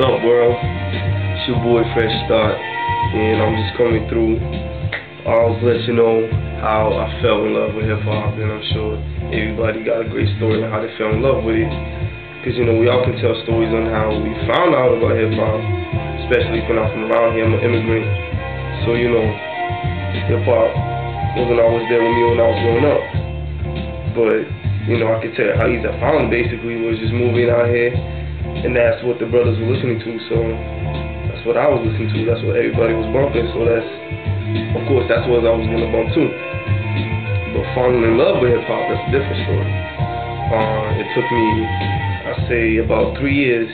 up, world? It's your boy Fresh Start, and I'm just coming through. I'll let you know how I fell in love with hip hop, and I'm sure everybody got a great story on how they fell in love with it. Because we all can tell stories on how we found out about hip hop, especially if we're not from around here. I'm an immigrant, so hip hop wasn't always there with me when I was growing up. But I could tell how easy I found it. Basically, was just moving out here. And that's what the brothers were listening to, so that's what I was listening to, that's what everybody was bumping, so of course that's what I was going to bump too. But falling in love with hip-hop, that's a different story. It took me, I'd say, about 3 years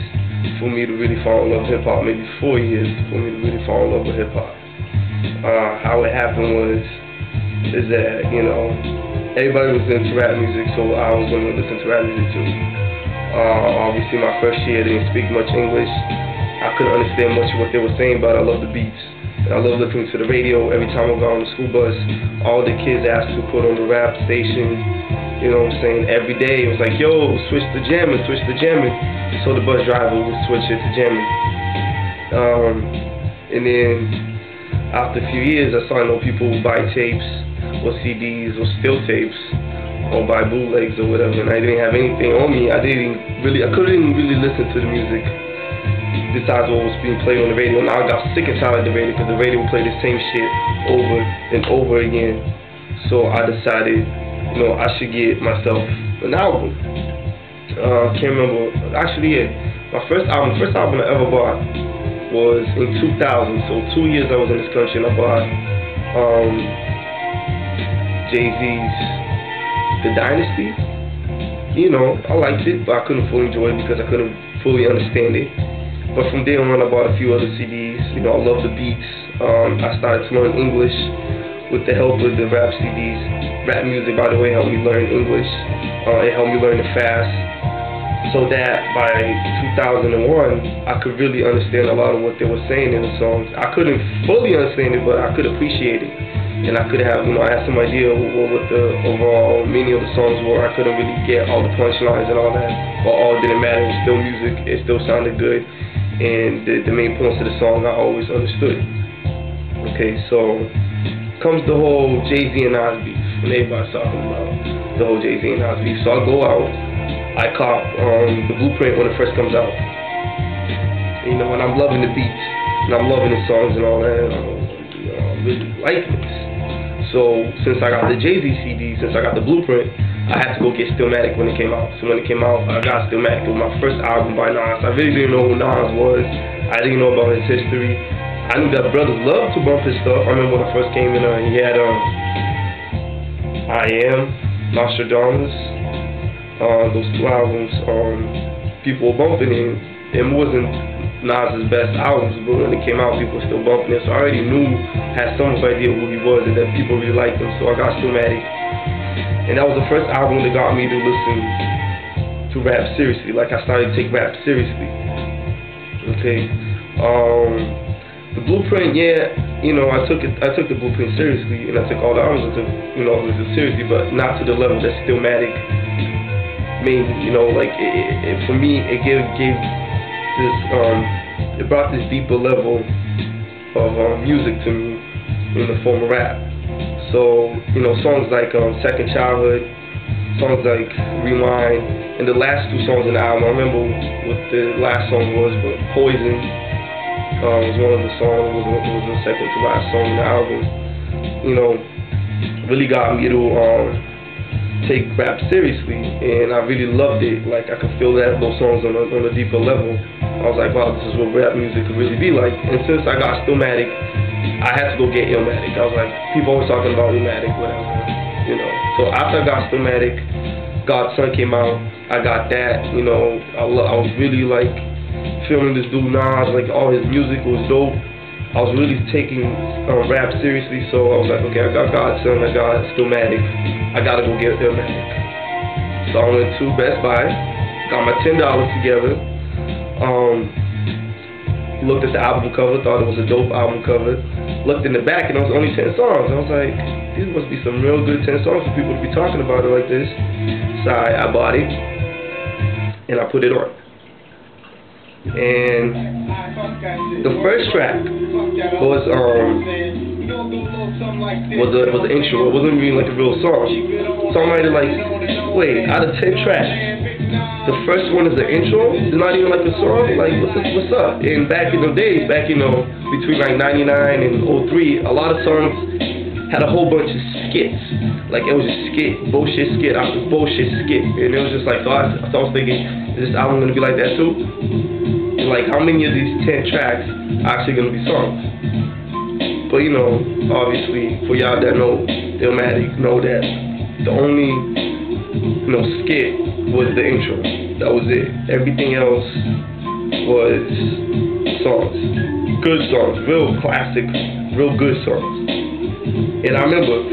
for me to really fall in love with hip-hop, maybe 4 years for me to really fall in love with hip-hop. How it happened is that, everybody was into rap music, so I was going to listen to rap music too. Obviously my first year I didn't speak much English. I couldn't understand much of what they were saying, but I loved the beats. And I loved listening to the radio. Every time I got on the school bus, all the kids asked to put on the rap station. You know what I'm saying? Every day it was like, yo, switch to jamming, switch to jamming. So the bus driver would switch it to jamming. And then after a few years, I started to know people would buy tapes or CDs or still tapes, or buy bootlegs or whatever, and I didn't have anything on me. I couldn't really listen to the music besides what was being played on the radio. And I got sick and tired of the radio because the radio would play the same shit over and over again. So I decided, I should get myself an album. Can't remember. Actually, my first album I ever bought was in 2000. So 2 years I was in this country, and I bought Jay-Z's The Dynasty. I liked it, but I couldn't fully enjoy it because I couldn't fully understand it. But from there on, I bought a few other CDs. I love the beats. I started to learn English with the help of the rap CDs. Rap music, by the way, helped me learn English. It helped me learn it fast, so that by 2001, I could really understand a lot of what they were saying in the songs. I couldn't fully understand it, but I could appreciate it. And I could have, I had some idea what the overall meaning of the songs were. I couldn't really get all the punchlines and all that, but all it didn't matter. It was still music. It still sounded good, and the main points of the song I always understood. Okay, so comes the whole Jay-Z and Nas beef, and everybody's talking about the whole Jay-Z and Nas beef. So I go out, I cop the Blueprint when it first comes out, and I'm loving the beats, and I'm loving the songs and all that. I'm really liking this. So since I got the Jay-Z CD, since I got the Blueprint, I had to go get Stillmatic when it came out. So when it came out, I got Stillmatic. It was my first album by Nas. I really didn't know who Nas was. I didn't know about his history. I knew that brothers loved to bump his stuff. I remember when I first came in, he had I Am, Nostradamus. Those two albums, people were bumping it. It wasn't Nas's best albums, but when it came out, people were still bumping it. So I already had some idea who he was and that people really liked him. So I got Stillmatic, and that was the first album that got me to listen to rap seriously. Like, I started to take rap seriously. Okay, the Blueprint, I took the Blueprint seriously, and I took all the albums I took, seriously, but not to the level that Stillmatic made me. For me, it gave this, it brought this deeper level of music to me in the form of rap. So, songs like Second Childhood, songs like Rewind, and the last two songs in the album, I remember what the last song was, but Poison was one of the songs, was the second to last song in the album. Really got me to take rap seriously, and I really loved it. Like, I could feel those songs on a deeper level. I was like, wow, this is what rap music could really be like. And since I got Stillmatic, I had to go get Illmatic. I was like, people always talking about Illmatic, whatever, So after I got Stillmatic, Godson came out. I got that. I was really like feeling this dude Nas. Like, all his music was dope. I was really taking rap seriously, so I was like, okay, I got Godson, I got Stillmatic, I gotta go get Illmatic. So I went to Best Buy, got my $10 together, looked at the album cover, thought it was a dope album cover, looked in the back, and it was only 10 songs. I was like, these must be some real good 10 songs for people to be talking about it like this. So I bought it, and I put it on. And the first track was the intro. It wasn't even like a real song. So I'm already like, wait, out of 10 tracks, the first one is the intro? It's not even like a song? Like, what's up? And back in the days, between like 99 and 03, a lot of songs had a whole bunch of skits. Like, it was a skit, bullshit skit after bullshit skit. And it was just like, so I was thinking, is this album going to be like that too? And like, how many of these 10 tracks are actually going to be songs? But you know, obviously, for y'all that know Illmatic, know that the only, skit was the intro. That was it. Everything else was songs. Good songs. Real classic, real good songs. And I remember,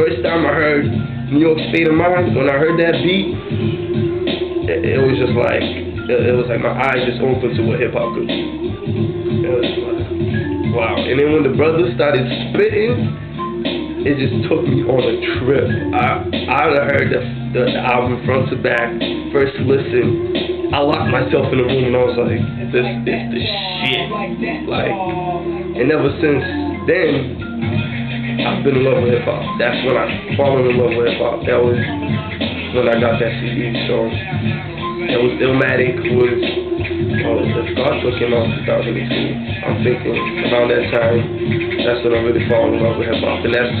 first time I heard New York State of Mind, when I heard that beat, it was just like, my eyes just opened to what hip-hop could be. It was like, wow. And then when the brothers started spitting, it just took me on a trip. I heard the album front to back, first listen. I locked myself in the room and I was like, this is the shit. Like, and ever since then, I've been in love with hip hop. That's when I fallen in love with hip hop. That was when I got that CD. So it was Illmatic, the Scar Tour came out in 2002. I'm thinking around that time, that's when I really fall in love with hip hop, and that's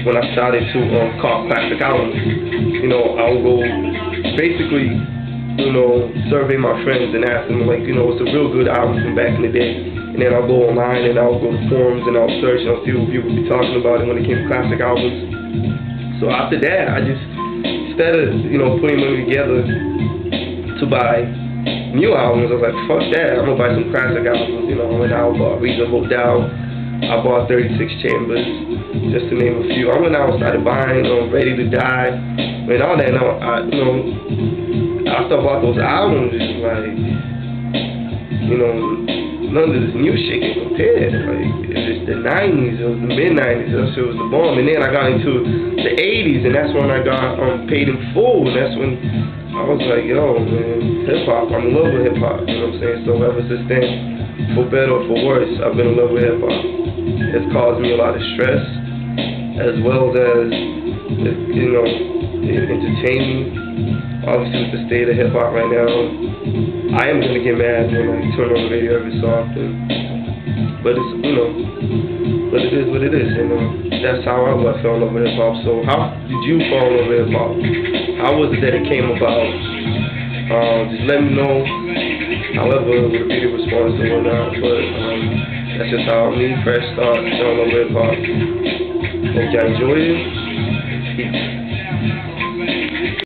when I started to call classic albums. You know, I would go basically, survey my friends and ask them like, what's a real good album from back in the day, and then I'll go online and I'll go to forums and I'll search and I'll see what people be talking about it when it came to classic albums. So after that, I just, instead of putting them together to buy new albums, I was like, fuck that, I'm gonna buy some classic albums. I went out and bought Reasonable Doubt, I bought 36 Chambers, just to name a few. I went out and started buying Ready to Die, and all that. After I bought those albums, it's like, none of this new shit can compare. Like, it's the 90s, it was the mid-90s, that shit was the bomb. And then I got into the 80s, and that's when I got Paid in Full, and that's when I was like, yo, man, hip-hop, I'm in love with hip-hop, you know what I'm saying? So ever since then, for better or for worse, I've been in love with hip-hop. It's caused me a lot of stress, as well as, entertaining. Obviously, with the state of hip-hop right now, I am going to get mad when I turn on the radio every so often. But it's, but it is what it is, that's how I fell in love with hip-hop. So how did you fall in love with hip-hop? How was it that it came about? Just let me know. However, it would be the response and whatnot. But that's just how me, Fresh Start, fell in love with hip-hop. Hope y'all enjoyed it. Peace.